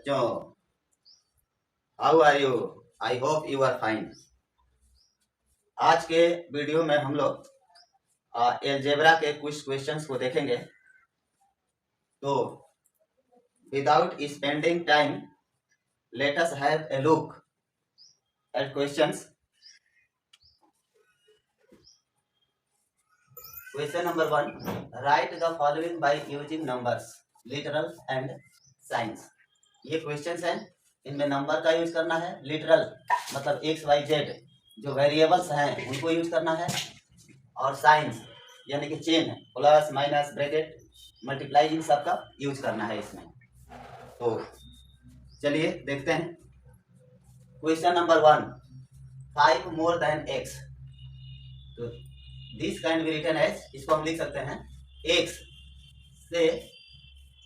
बच्चों, how are you? I hope you are fine. आज के वीडियो में हम लोग एलजेब्रा के कुछ क्वेश्चंस को देखेंगे। तो without spending time, let us have a look at questions. Question number 1, write the following by using numbers, literal and science. ये क्वेश्चंस हैं, इनमें नंबर का यूज करना है, लिटरल मतलब एक्स वाई जेड जो वेरिएबल्स हैं उनको यूज करना है, और साइंस यानी कि चेन, प्लस माइनस ब्रैकेट मल्टीप्लाई, इन सब का यूज करना है इसमें। तो चलिए देखते हैं। Question number 1, 5 more than x. तो this can be written as, इसको हम लिख सकते हैं एक्स से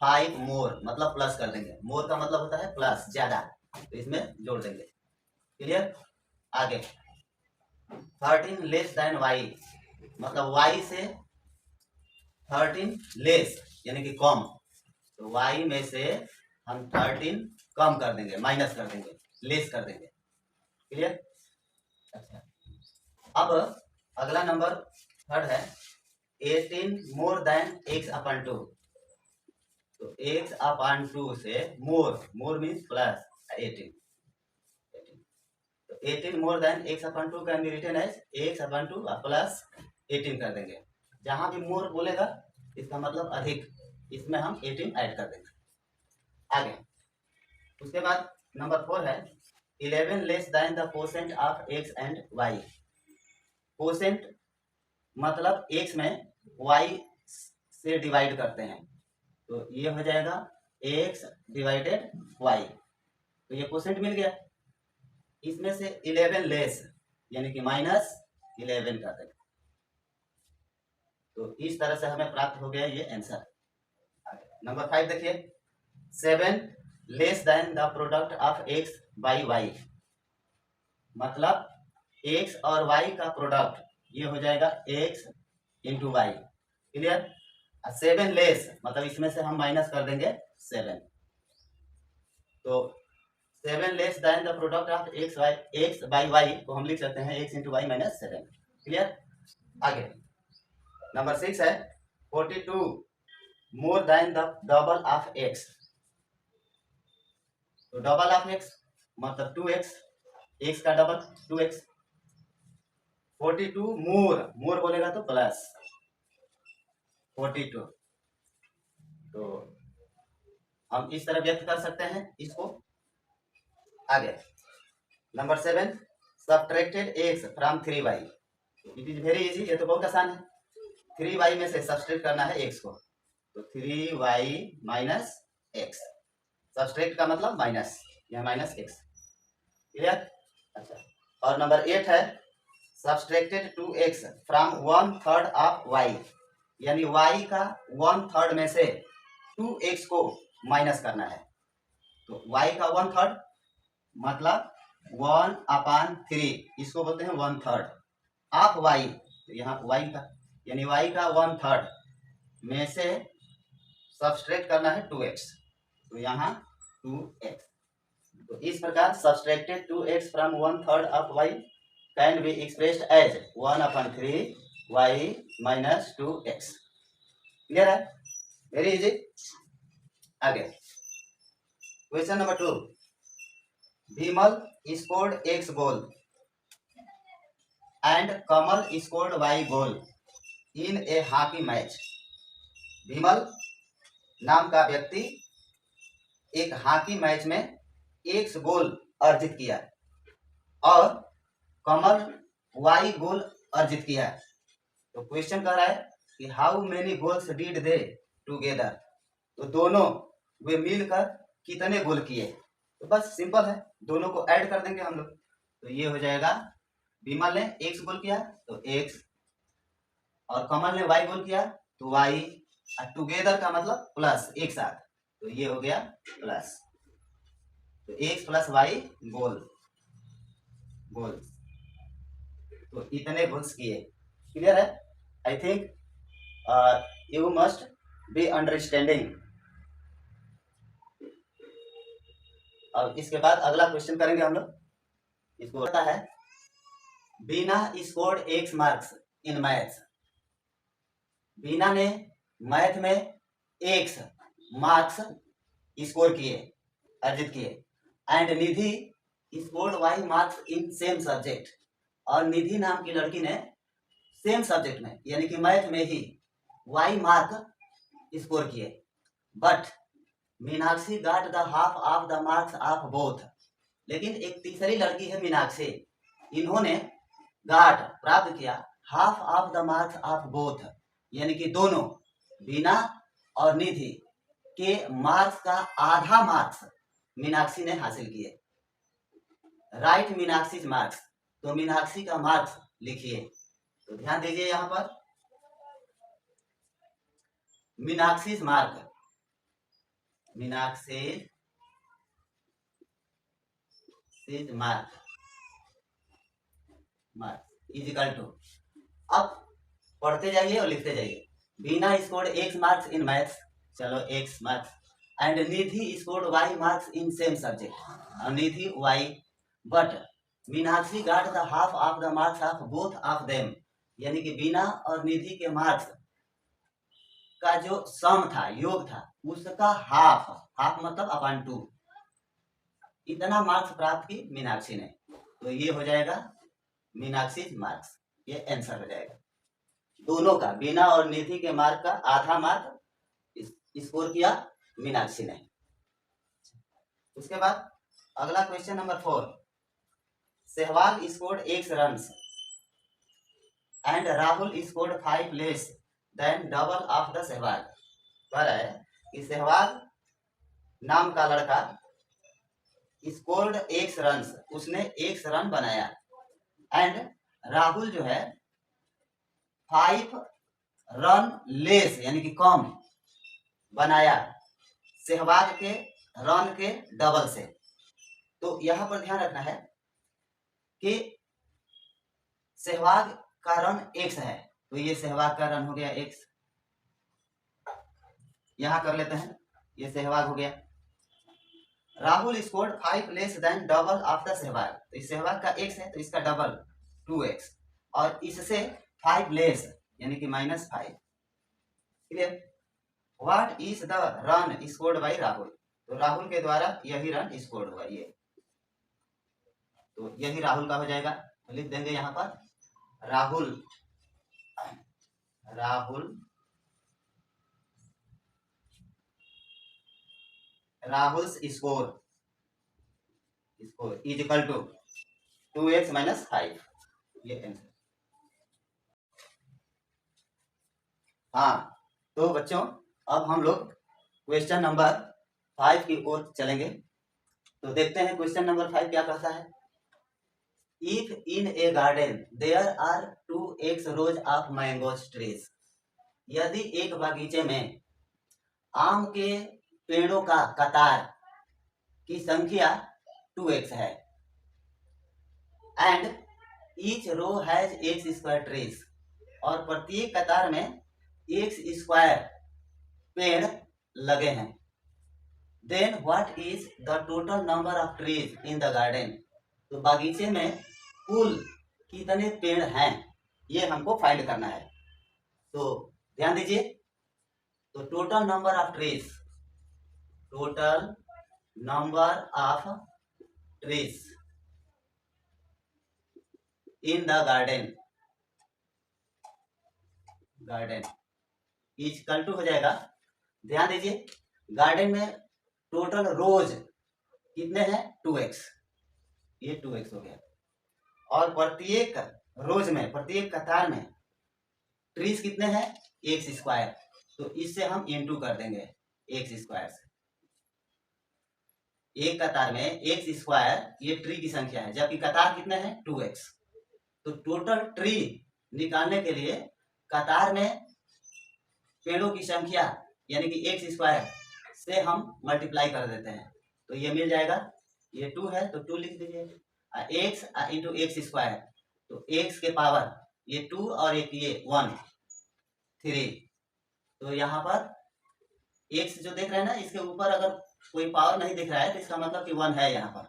5 मोर, मतलब प्लस कर देंगे। मोर का मतलब होता है प्लस, ज्यादा, तो इसमें जोड़ देंगे। क्लियर? आगे 13 लेस देन वाई, मतलब वाई से 13 लेस यानी कि कम, तो वाई में से हम 13 कम कर देंगे, माइनस कर देंगे, लेस कर देंगे। क्लियर? अच्छा, अब अगला नंबर थर्ड है 18 मोर देन एक्स अपॉन 2। तो एक्स अपॉन 2 से मोर मीन्स प्लस 18। तो 18 more than x upon 2 can be written as x upon 2 plus 18 कर देंगे। जहां भी मोर बोलेगा इसका मतलब अधिक, इसमें हम 18 ऐड कर देंगे। आगे उसके बाद नंबर 4 है 11 less than the quotient of x and y. Quotient मतलब एक्स में वाई से डिवाइड करते हैं, तो ये हो जाएगा एक्स डिवाइडेड वाई। तो ये कोसेंट मिल गया। इसमें से 11 लेस यानी कि माइनस 11 कर देंगे। तो इस तरह से हमें प्राप्त हो गया ये आंसर। नंबर 5 देखिए 7 less than the product of x by y, मतलब एक्स और वाई का प्रोडक्ट ये हो जाएगा x into y. Clear? 7 less मतलब इसमें से हम माइनस कर देंगे 7। तो 7 less than the product of x by y को हम लिख सकते हैं x into y minus 7। Clear? आगे नंबर 6 है 42 more than the double of x. तो डबल ऑफ एक्स मतलब 2x, एक्स का डबल 2x। 42 मोर बोलेगा तो प्लस 42। तो हम इस तरह व्यक्त कर सकते हैं इसको। आगे number 7 subtracted x from 3y। It is very easy, ये तो बहुत आसान है। 3y में से सब्ट्रैक्ट करना है x को, तो 3y माइनस एक्स। सब्ट्रैक्ट का मतलब माइनस, यहाँ माइनस एक्स। क्लियर? अच्छा, और नंबर 8 है subtracted 2x from 1/3 of y, यानी y का 1/3 में से 2x को माइनस करना है। तो y का 1/3 मतलब 1/3, इसको बोलते हैं 1/3 ऑफ y। तो यहाँ y का यानी y का 1/3 में से सब्ट्रैक्ट करना है 2x, तो यहाँ 2x। तो इस प्रकार subtracted 2x from 1/3 of y can be expressed as 1/3 y minus 2x। Clear है? Very easy. आगे question number 2, Vimal scored x goal and Kamal scored y goal in a hockey match. Vimal नाम का व्यक्ति एक हॉकी मैच में 1 गोल अर्जित किया और कमल y गोल अर्जित किया। तो क्वेश्चन कह रहा है कि how many goals did they together. तो दोनों वे मिलकर कितने गोल किए। तो बस सिंपल है, दोनों को ऐड कर देंगे हम लोग। तो ये हो जाएगा विमल ने x गोल किया तो x, और कमल ने y गोल किया तो y, और टुगेदर का मतलब प्लस, एक साथ, तो ये हो गया प्लस। तो x प्लस y गोल, तो इतने गोल्स किए। क्लियर है? I think you must be understanding. अब इसके बाद अगला क्वेश्चन करेंगे हम लोग। इसको पता है, Beena scored x marks in maths. Beena ने मैथ में एक्स मार्क्स स्कोर किए, अर्जित किए। And Nidhi scored y marks in same subject. और निधि नाम की लड़की ने सेम सब्जेक्ट में यानी कि मैथ में ही वाई मार्क स्कोर किए। But Meenakshi got the half of the marks of both. लेकिन एक तीसरी लड़की है मीनाक्षी, इन्होंने गाट प्राप्त किया half of the marks of both, यानी कि दोनों बीना और निधि के मार्क्स का आधा मार्क्स मीनाक्षी ने हासिल किए। Right Meenakshi marks. तो मीनाक्षी का मार्क्स लिखिए। तो ध्यान दीजिए यहां पर Meenakshi mark, Meenakshi mark is equal to, अब पढ़ते जाइए और लिखते जाइए। Beena scored x marks in maths, चलो x marks, and Nidhi scored y marks in same subject, Nidhi y. But Meenakshi got the half of the marks of both of them, यानी कि बीना और निधि के मार्क्स का जो सम था, योग था, उसका हाफ, हाफ मतलब अपॉन 2, इतना मार्क्स प्राप्त की मीनाक्षी ने। तो ये हो जाएगा मीनाक्षी मार्क्स, ये आंसर हो जाएगा। दोनों का, बीना और निधि के मार्क का आधा मार्क स्कोर किया मीनाक्षी ने। उसके बाद अगला question number 4। Sehwag scored 8 runs and Rahul scored 5 less than double of the Sehwag. कह रहा है कि सहवाग नाम का लड़का स्कोर्ड 8 रन्स, उसने 8 रन बनाया, एंड राहुल जो है 5 रन लेस यानी कि कम बनाया सहवाग के रन के डबल से। तो यहां पर ध्यान रखना है कि सहवाग का रन x है, तो ये सहवाग का रन हो गया x, यहां कर लेते हैं, ये सहवाग हो गया। Rahul scored 5 less than double of the Sehwag, तो इस सहवाग का x है तो इसका डबल 2x, और इससे 5 लेस यानी कि -5। Clear? What is the run scored by Rahul, तो राहुल के द्वारा यही रन स्कोर्ड हुआ, ये तो यही राहुल का हो जाएगा। तो लिख देंगे यहां पर Rahul score is equal to 2x - 5, ये आंसर। हाँ, तो बच्चों अब हम लोग क्वेश्चन नंबर 5 की ओर चलेंगे। तो देखते हैं क्वेश्चन नंबर 5 क्या कहता है। If in a garden there are 2x rows of mango trees, यदि एक बगीचे में आम के पेड़ों का कतार की संख्या 2x है, and each row has x square trees, और प्रत्येक कतार में x स्क्वायर पेड़ लगे हैं, then what is the total number of trees in the garden, तो बागीचे में कुल कितने पेड़ हैं ये हमको फाइंड करना है। तो ध्यान दीजिए, तो total number of trees, total number of trees in the garden is equal to हो जाएगा। ध्यान दीजिए, गार्डन में टोटल रोज कितने हैं 2x, ये 2x हो गया, और प्रत्येक रोज में, प्रत्येक कतार में ट्रीज कितने हैं x स्क्वायर, तो इससे हम इनटू कर देंगे x स्क्वायर से। एक कतार में x स्क्वायर ये ट्री की संख्या है, जबकि कतार कितने हैं 2x, तो टोटल ट्री निकालने के लिए कतार में पेड़ों की संख्या यानी कि x स्क्वायर से हम मल्टीप्लाई कर देते हैं, तो ये मिल जाएगा, ये 2 है तो 2 लिख दीजिए, x इंटू एक्स स्क्वायर, तो x के पावर ये 2 और एक ये 1 3, तो यहाँ पर x जो देख रहे हैं ना, इसके ऊपर अगर कोई पावर नहीं दिख रहा है तो इसका मतलब कि 1 है यहाँ पर,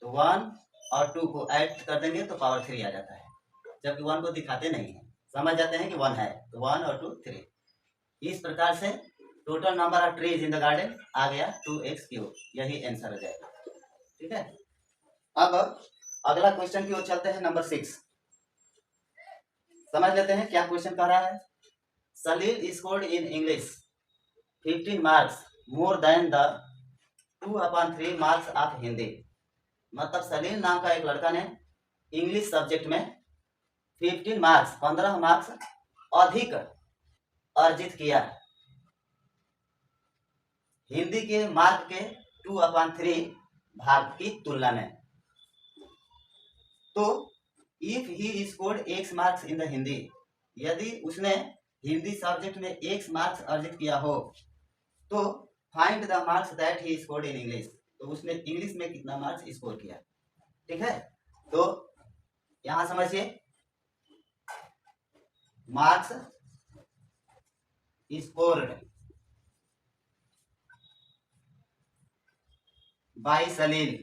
तो 1 और 2 को ऐड कर देंगे तो पावर 3 आ जाता है, जबकि 1 को दिखाते नहीं है, समझ जाते हैं कि 1 है, तो 1 और 2 3। इस प्रकार से total number of trees in the garden आ गया 2x³, यही आंसर हो जाएगा। ठीक है, अब अगला क्वेश्चन की ओर चलते हैं, नंबर 6। समझ लेते हैं क्या क्वेश्चन कह रहा है। Salil scored in English 15 marks more than the 2/3 marks of Hindi. मतलब सलील नाम का एक लड़का ने इंग्लिश सब्जेक्ट में 15 मार्क्स अधिक अर्जित किया हिंदी के मार्क के 2/3 भाग की तुलना में। तो if he scored x marks in the Hindi, यदि उसने हिंदी सब्जेक्ट में x मार्क्स अर्जित किया हो, तो find the marks that he scored in English, तो उसने इंग्लिश में कितना मार्क्स स्कोर किया। ठीक है, तो यहां समझिए, marks scored by Salil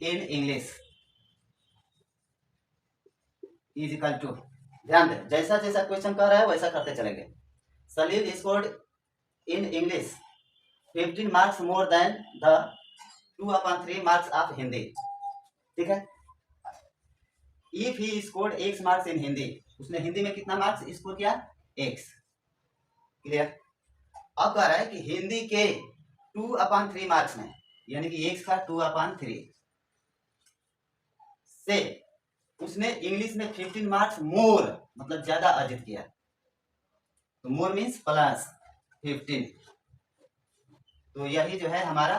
in English is equal to, ध्यान दें जैसा जैसा क्वेश्चन कह रहा है वैसा करते चलेंगे। Salil scored in English 15 marks more than the 2/3 marks of Hindi. ठीक है, if he scored x marks in Hindi, उसने हिंदी में कितना मार्क्स स्कोर किया, x। क्लियर, अब कह रहा है कि हिंदी के 2/3 मार्क्स में, यानी कि x का 2/3 से उसने इंग्लिश में 15 मार्क्स मोर, मतलब ज्यादा अर्जित किया, तो मोर मीन्स प्लस 15, तो यही जो है हमारा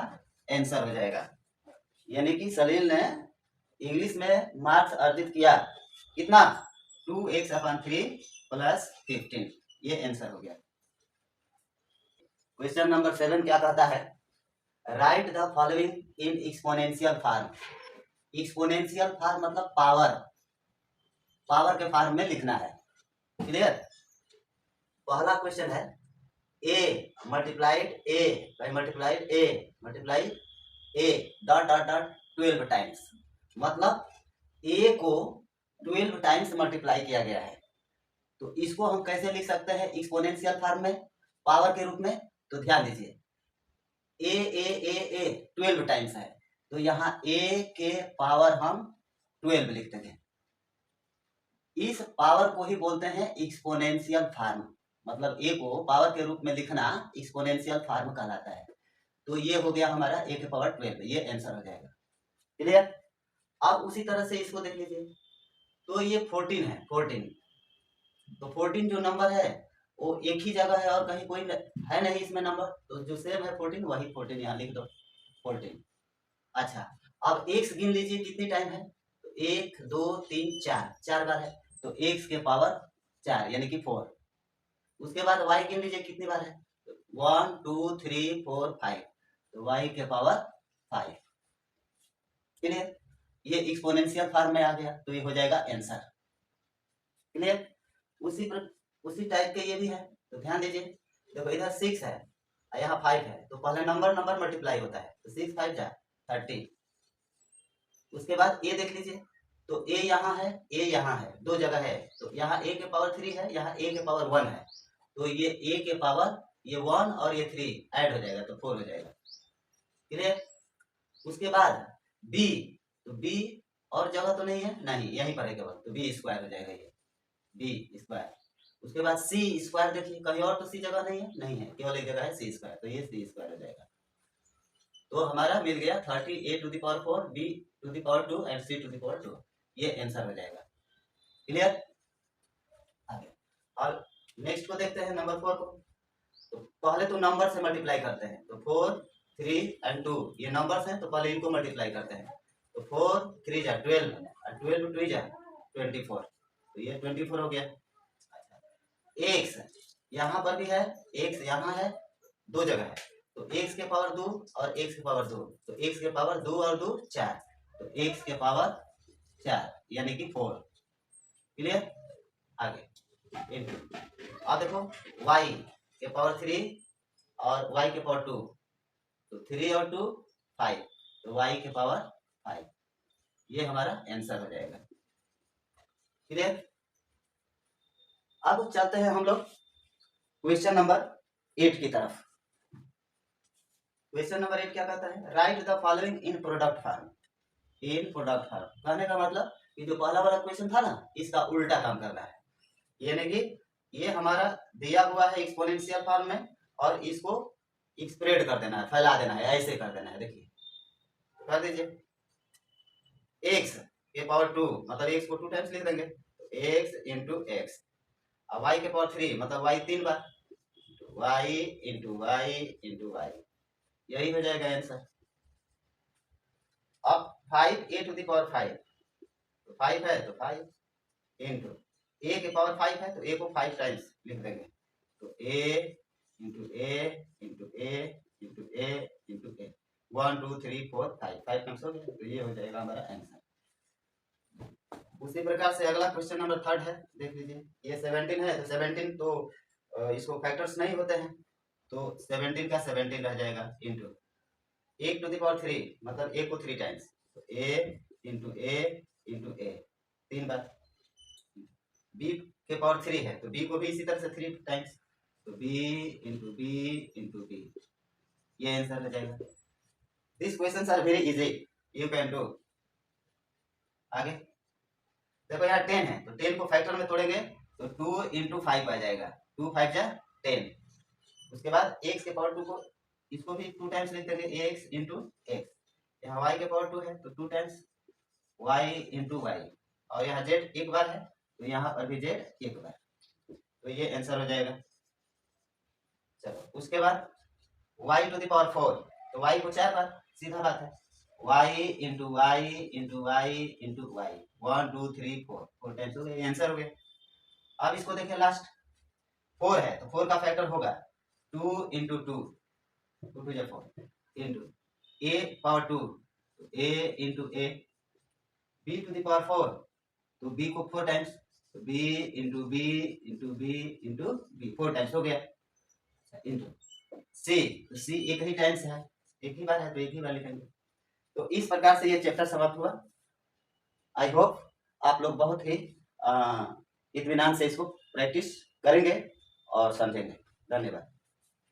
आंसर हो जाएगा। यानी कि सलील ने इंग्लिश में मार्क्स अर्जित किया कितना, 2x/3 प्लस 15, ये आंसर हो गया। क्वेश्चन नंबर 7 क्या कहता है, write the following in exponential form. Exponential form मतलब पावर, पावर के फॉर्म में लिखना है। क्लियर, पहला क्वेश्चन है a multiplied a by multiplied a multiply a dot dot dot 12 times, मतलब a को 12 टाइम्स मल्टीप्लाई किया गया है। तो इसको हम कैसे लिख सकते हैं एक्सपोनेंशियल फॉर्म में, पावर के रूप में। तो ध्यान दीजिए, a 12 टाइम्स है, तो यहाँ a के पावर हम 12 लिख देंगे। इस पावर को ही बोलते हैं एक्सपोनेंशियल फॉर्म, मतलब a को पावर के रूप में लिखना एक्सपोनेंशियल फॉर्म कहलाता है। तो ये हो गया हमारा a के पावर 12, ये आंसर हो जाएगा। क्लियर, अब उसी तरह से इसको देख लीजिए, तो ये 14 है, 14, तो 14 जो नंबर है वो एक ही जगह है और कहीं कोई है नहीं इसमें नंबर, तो जो सेम है 14 वही 14 यहाँ लिख दो 14। अच्छा, अब x गिन लीजिए कितनी टाइम है, तो 1 2 3 4, 4 बार है, तो x के पावर 4 यानी कि 4। उसके बाद y गिन लीजिए कितनी बार है, 1 2 3 4 5, तो y के पावर 5। क्लियर, ये एक्सपोनेंशियल फॉर्म में आ गया, तो ये हो जाएगा आंसर। क्लियर, उसी टाइप के ये भी है, तो ध्यान दीजिए, देखो इधर 6 है यहाँ 5 है, तो पहले नंबर मल्टीप्लाई होता है, तो 6 5 जा 30। उसके बाद a देख लीजिए, तो a यहाँ है, a यहाँ है, दो जगह है, तो यहाँ a के पावर 3 है, यहाँ a के पावर 1 है, तो ये a के पावर ये 1 और ये 3 ऐड हो जाएगा, तो 4 हो जाएगा। क्लियर, उसके बाद b, तो b और जगह तो नहीं है, नहीं यहीं पर है केवल, तो b स्क्वायर हो जाएगा, ये b स्क्वायर। उसके बाद c स्क्वायर देखिए, कहीं और तो c जगह नहीं है, नहीं है, केवल एक जगह है c स्क्वायर, तो ये c स्क्वायर हो जाएगा। तो हमारा मिल गया 30 a to the power 4 b to the power 2 and c to the power 2, ये आंसर हो जाएगा। क्लियर, आगे और नेक्स्ट को देखते हैं नंबर 4 को। तो पहले तो नंबर से मल्टीप्लाई करते हैं, तो 4 3 एंड 2 ये नंबर्स हैं, तो पहले इनको मल्टीप्लाई करते हैं, तो 4 3 जा 12 और 12 2 जा 24, तो ये 24 हो गया। x यहाँ पर भी है, x यहाँ है, दो जगह है, तो x के पावर 2 और x के पावर 2, तो x के पावर 2 और 2 4, तो x के पावर 4 यानी कि 4। क्लियर, आगे अब देखो y के पावर 3 और y के पावर 2, तो 3 और 2 5, तो y के पावर 5, ये हमारा आंसर हो जाएगा। क्लियर? अब चलते हैं हम लोग क्वेश्चन नंबर 8 की तरफ। क्वेश्चन नंबर 8 क्या कहता है? Write the following in product form. In product form कहने का मतलब कि जो पहला वाला क्वेश्चन था ना, इसका उल्टा काम करना है। यानी कि ये हमारा दिया हुआ है एक्सपोनेंशियल फॉर्म में, और इसको स्प्रेड कर देना है, फैला देना है, ऐसे कर देना है। देखिए कर दीजिए, एक्स के पावर 2 मतलब एक्स को 2 टाइम्स लिख देंगे, एक्स इंटू एक्स। अब वाई के पावर 3 मतलब वाई 3 बार, y into y into y, यही हो जाएगा आंसर। अब 5 ए टू द पावर 5, तो 5 है तो 5 इंटू ए के पावर 5 है, तो ए को 5 टाइम्स लिख देंगे, तो a into a into a into a into A, 1 2 3 4 5 times हो गया, तो ये हो जाएगा हमारा आंसर। उसी प्रकार से अगला क्वेश्चन नंबर 3 है, देख लीजिए। ये 17 है, तो 17 तो इसको फैक्टर्स नहीं होते हैं, तो 17 का 17 रह जाएगा into a to the power 3 मतलब ए को 3 टाइम्स, तो a into a into a 3 बार। बी के पावर 3 है, तो बी को भी इसी तरह से 3 टाइम्स, तो b into b into b, ये आंसर हो जाएगा। This questions are very easy, you can do. आगे देखो यहाँ 10 है, तो 10 को फैक्टर में तोड़ेंगे तो 2 इंटू 5 आ जाएगा, 2 5 जा 10। उसके बाद x के पावर 2 को इसको भी 2 टाइम्स लिख देंगे, x इंटू एक्स। यहाँ y के पावर 2 है, तो 2 टाइम्स y इंटू वाई, और यहाँ z एक बार है, तो यहाँ पर भी z एक बार, तो ये आंसर हो जाएगा। चलो उसके बाद y टू द पावर 4, तो y को 4 बार, सीधा बात है, y into y into y into y, 1 2 3 4 times हो गया, आंसर हो गया। अब इसको देखिए, लास्ट 4 है, तो 4 का फैक्टर होगा 2 इंटू 2, 2 2 4 इंटू ए पावर 2, तो a into a, b to the power 4, तो बी को 4 टाइम्स, तो b into b into b into b, 4 times हो गया, इंटू सी, तो सी एक ही टाइम्स है, एक ही बार है, तो एक ही बार लिखेंगे। तो इस प्रकार से ये चैप्टर समाप्त हुआ। आई होप आप लोग बहुत ही इत्मीनान से इसको प्रैक्टिस करेंगे और समझेंगे। धन्यवाद।